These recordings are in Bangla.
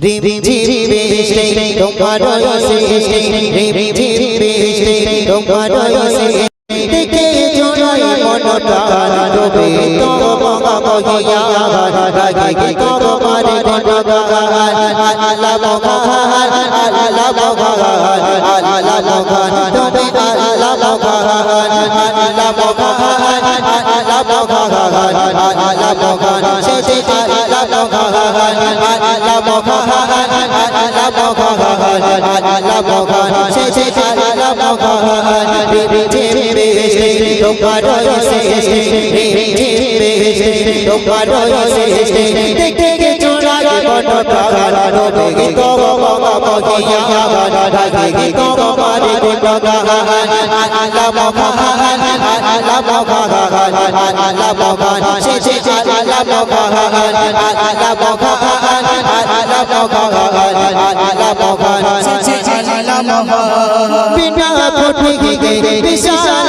রিম ঝিম বৃষ্টি তোমার সৃষ্টি রিম ঝিম বৃষ্টি তোমার সৃষ্টি দেখে জোড়াই মনটা ডুবে তোমা বহিয়া রাগে তোমার গুণগান আল্লাহ মহান আল্লাহ মহান আল্লাহ মহান তুমি আল্লাহ মহান আল্লাহ মহান আল্লাহ মহান আল্লাহ মহান সে আল্লাহ মহান আল্লাহ মহান আল্লাহ মহান আল্লাহ মহান সে আল্লাহ মহান তোমার সৃষ্টি তোমার সৃষ্টি দেখে জোড়াই মনটা ডুবে তোমা বহিয়া রাগে তোমার গুণগান আল্লাহ মহান আল্লাহ মহান আল্লাহ মহান সে আল্লাহ মহান আল্লাহ মহান আল্লাহ মহান আল্লাহ মহান সে আল্লাহ মহান বিনা ফুটে গিয়ে বিশাল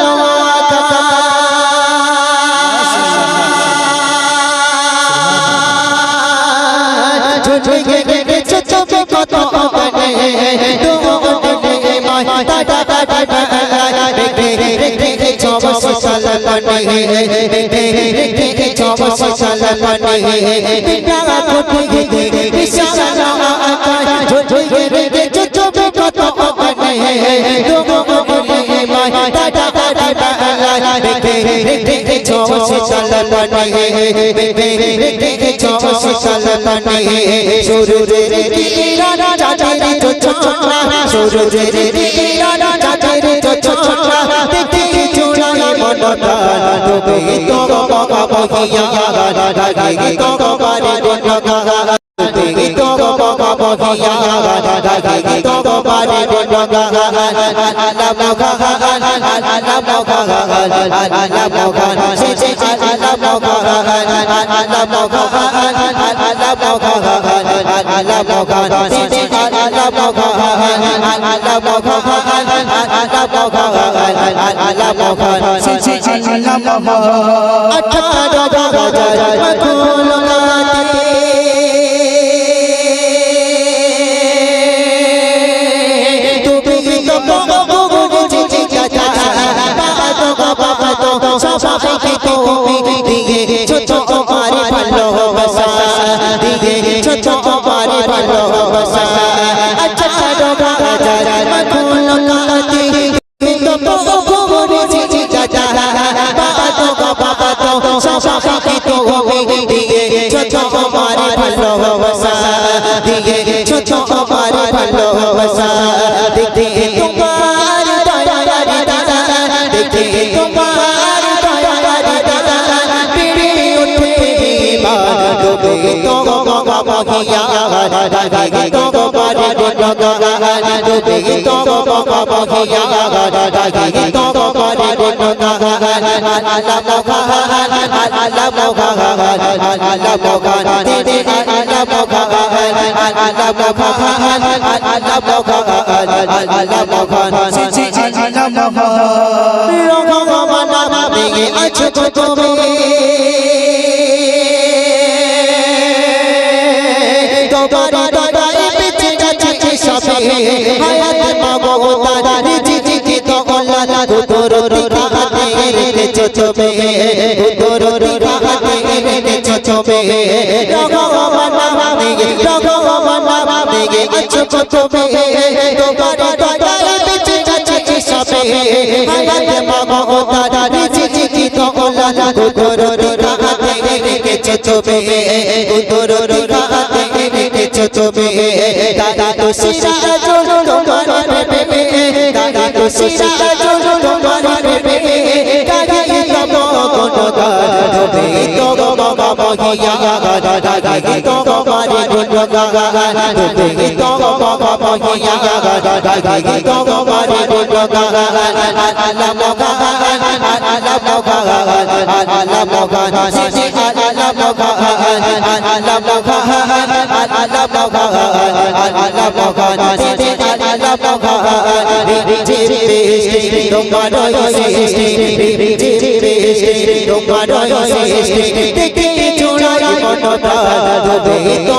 তুমি তো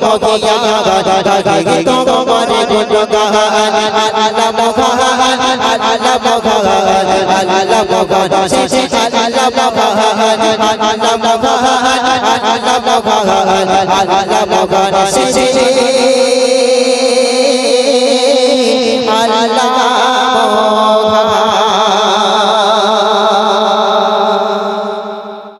মগিয়া গে তো মারে গুণগান আল্লাহ মগান আল্লাহ মগান আল্লাহ মগান সে আল্লাহ মগান আল্লাহ মগান আল্লাহ মগান আল্লাহ মগান সে